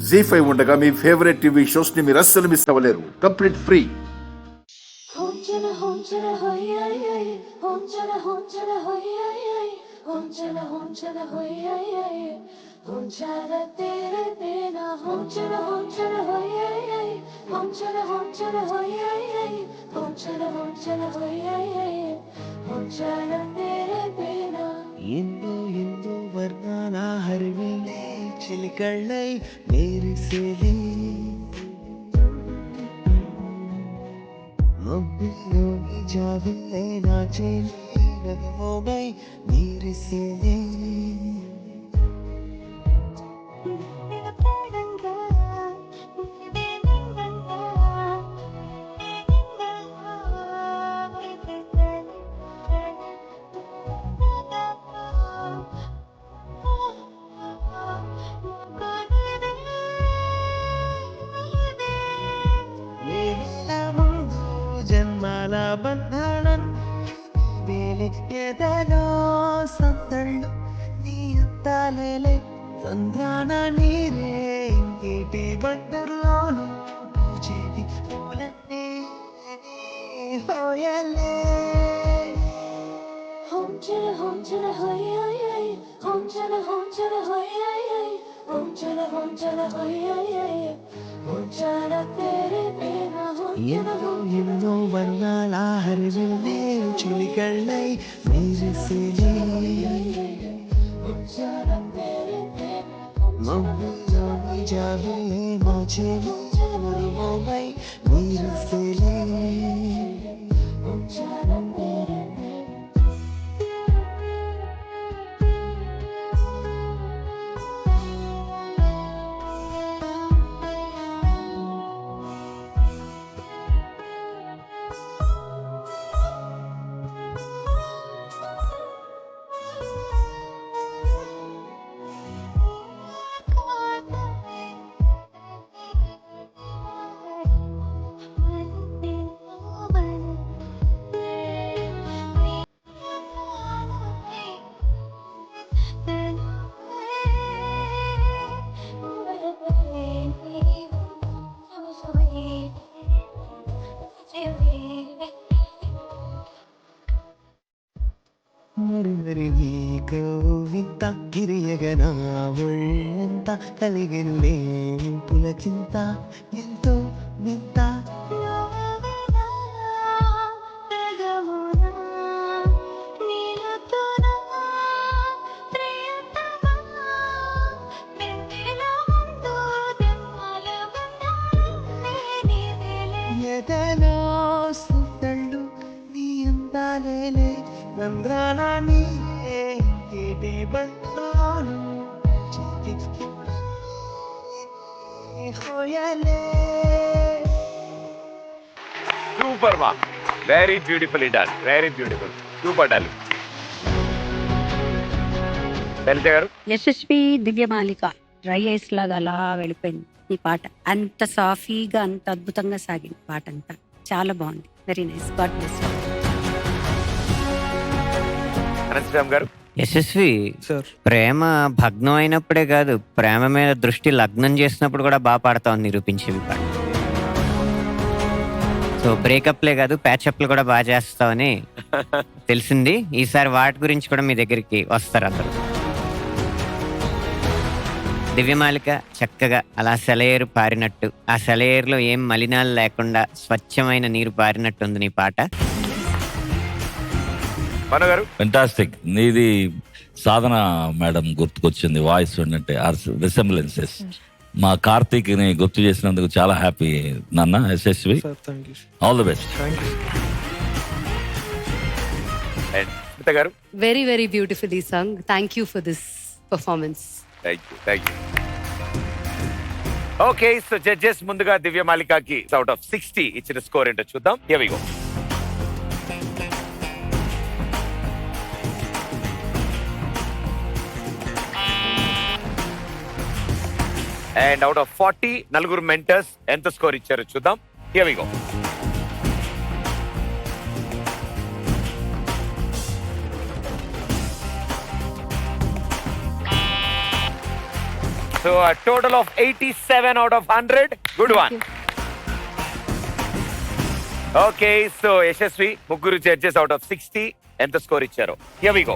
జీ5 ఉండగా మీ favourite TV shows ని మీరు అస్సలు మిస్ అవ్వలేరు. Complete free. ఎందు ఎందు వర్ణాల హరివిలే చిలికళ్ళై మెరిసేలే మబ్బులోని జాబిల్లే నా చేలి నగమోమై మెరిసేలే జన్మాల బంధనం వేలెక్కదలో సంతళ్ళు నీ అంతాలే సంధ్రాన నీరే ఇంకేటి బండర్లోను చేతి పూలన్నీ హోయలే ఎన్నో ఎన్నో వర్ణాల హరివిల్లే చిలికళ్ళై మెరిసేలే మబ్బులోని జాబిల్లే నా చెలి నగమోమై మెరిసేలే వింత గిరియగన ఒళ్ళంత కలిగిలే పులకింత ఎంతో వింత ఎదలో సుత్తళ్ళు నీ అందాలే నంద్రాన నీరే కేటి బండ్లోను చేతి హోయలే సూపర్ మా very beautiful done very beautiful super done Lalitha గారు యశస్వి దివ్యమాలిక డ్రై ఐస్ లాగా అలా వెళ్ళిపోయింది ఈ పాట. అంత సాఫీగా అంత అద్భుతంగా సాగింది పాట అంతా. చాలా బాగుంది. Very nice. God bless you. Anantharam గారు యశస్వి సార్ ప్రేమ భగ్నం అయినప్పుడే కాదు, ప్రేమ మీద దృష్టి లగ్నం చేసినప్పుడు కూడా బాగా పాడతావు నిరూపించేవి పాట. సో బ్రేకప్లే కాదు ప్యాచప్లు కూడా బాగా చేస్తావని తెలిసింది. ఈసారి వాటి గురించి కూడా మీ దగ్గరికి వస్తారు అందరూ. దివ్యమాలిక చక్కగా అలా సెలయేరు పారినట్టు, ఆ సెలయేరులో ఏం మలినాలు లేకుండా స్వచ్ఛమైన నీరు పారినట్టుంది నీ పాట. మను గారు ఫెంటాస్టిక్. నీది సాధన మేడం గుర్తుకొచ్చింది వాయిస్ ఉంటే రిసెంబ్లెన్సెస్. మా కార్తీక్ ని గుర్తు చేసినందుకు చాలా హ్యాపీ నాన్న. Yashasvi, all the best. Smita garu Very, very beautifully sung. Thank you for this performance. Thank you. Okay, so judges ముందుగా దివ్యమాలికకి అవుట్ ఆఫ్ 60 ఇచ్చిన స్కోర్ ఏంటో చూద్దాం. Here we go. And out of 40 నలుగురు మెంటర్స్ ఎంత స్కోర్ ఇచ్చారో చూద్దాం. Here we go. So a total of 87 out of 100. Good one. Okay, so Yashasvi, ముగ్గురు judges out of 60. ఎంత స్కోర్ ఇచ్చారు? Here we go.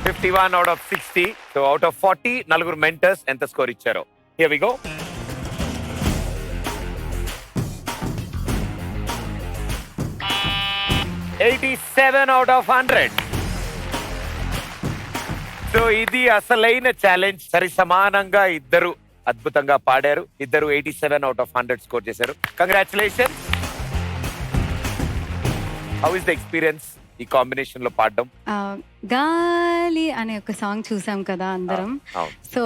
$51 out of 60. So out of 40, నలుగురు mentors ఎంత score ఇచ్చారు? Here we go. $87 out of 100. So ఇది అసలైన challenge. సరి సమానంగా ఇద్దరు అద్భుతంగా పాడారు. ఇద్దరు 87 out of 100 స్కోర్ చేశారు. Congratulation. How is the experience ఈ కాంబినేషన్ లో పాడడం? గాలి అనే ఒక సాంగ్ చూసాం కదా అందరం. అవును. సో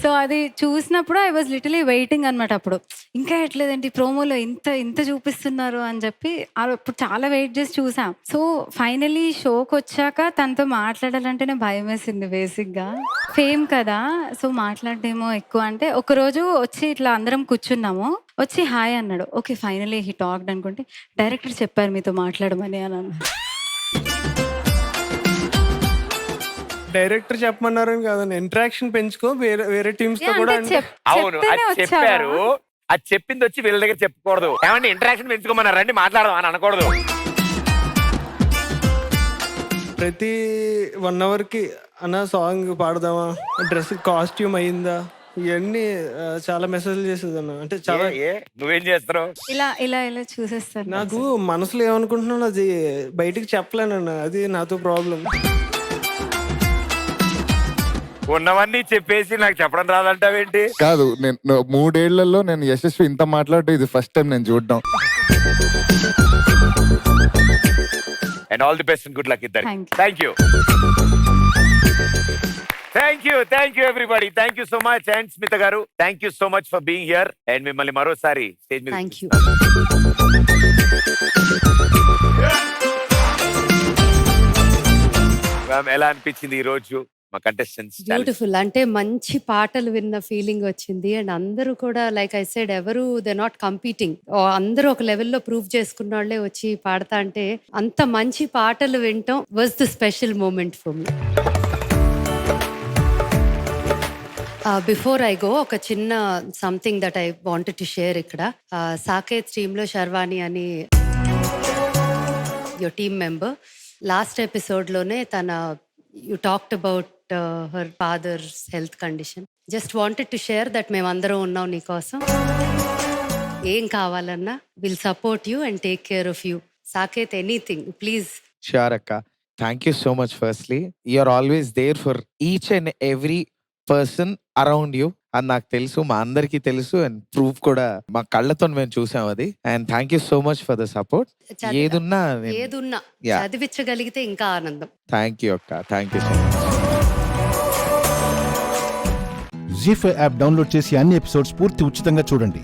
సో అది చూసినప్పుడు ఐ వాజ్ లిటిలీ వెయిటింగ్ అనమాట. అప్పుడు ఇంకా ఎట్లేదండి ప్రోమోలో ఇంత ఇంత చూపిస్తున్నారు అని చెప్పి అప్పుడు చాలా వెయిట్ చేసి చూసాం. సో ఫైనలీ షోకి వచ్చాక తనతో మాట్లాడాలంటేనే భయం వేసింది బేసిక్గా. ఫేమ్ కదా, సో మాట్లాడేమో ఎక్కువ అంటే ఒకరోజు వచ్చి ఇట్లా అందరం కూర్చున్నాము, వచ్చి హాయ్ అన్నాడు. ఓకే ఫైనలీ హీ టాక్డ్ అనుకుంటే డైరెక్టర్ చెప్పారు మీతో మాట్లాడమని అని అన్నాడు. డైరెక్టర్ చెప్పమన్నారని కాదండి, ఇంటరాక్షన్ పెంచుకో వేరే వేరే టీమ్స్ తో కూడా అంటే. అవును, అది చెప్పారు. అది చెప్పింది వచ్చి వీళ్ళ దగ్గర చెప్పకూడదు. ఏమంటే ఇంటరాక్షన్ పెంచుకోమన్నారు, రండి మాట్లాడదాం అని అనకూడదు. ప్రతి 1 hour కి అన్న సాంగ్ పాడదామా, డ్రెస్ కాస్ట్యూమ్ అయిందా, ఇవన్నీ చాలా మెసేజ్లు చేసేది అన్న. అంటే చాలా నువ్వేం చేస్తున్నావు? ఇలా ఇలా ఇలా చూసేస్తారు. నాకు మనసులో ఏమనుకుంటున్నాను అది బయటికి చెప్పలేనన్న, అది నాతో ప్రాబ్లం. ఉన్నవన్నీ చెప్పేసి నాకు చెప్పడం రాదంటావేంటి? కాదు, నేను 3 ఏళ్లలో నేను యశస్వి ఇంత మాట్లాడటం ఇది ఫస్ట్ టైం నేను చూడడం. And all the best and good luck ఇద్దరు. Thank you. Thank you. Thank you everybody. Thank you so much. And Smita గారు, thank you so much for being here. And మిమ్మల్ని మరోసారి స్టేజ్ మీద Thank you. మ్యామ్, ఎలా అనిపించింది ఈ రోజు మా కంటెస్టెంట్స్? బ్యూటిఫుల్. అంటే మంచి పాటలు విన్న ఫీలింగ్ వచ్చింది. అండ్ అందరూ కూడా లైక్ ఐ సెడ్ ఎవరు దే నాట్ కంపీటింగ్, అందరూ ఒక లెవెల్లో ప్రూవ్ చేసుకున్న వాళ్ళే వచ్చి పాడతా అంటే అంత మంచి పాటలు వినటం was the special moment for me. Before I go ఒక చిన్న something that I wanted to share. ఇక్కడ సాకేత్ టీమ్ లో శర్వాణి అని your team member last episode లోనే తన you talked about her father's health condition. Just wanted to share that మేమందరం ఉన్నాం నీకోసం. ఏం కావాలన్నా will support you and take care of you. Saketh, anything please. Sure, Akka. Thank you so much firstly. You're always there for each and every person around you. అని నాకు తెలుసు, మా అందరికీ తెలుసు, అండ్ ప్రూఫ్ కూడా మా కళ్ళతో మేము చూసాం అది. And thank you so much for the support. ఏదున్నా Yeah. చదివించగలిగితే ఇంకా ఆనందం. థ్యాంక్ యూ అక్క, thank you so much. Zee five app download చేసి అన్ని ఎపిసోడ్స్ పూర్తి ఉచితంగా చూడండి.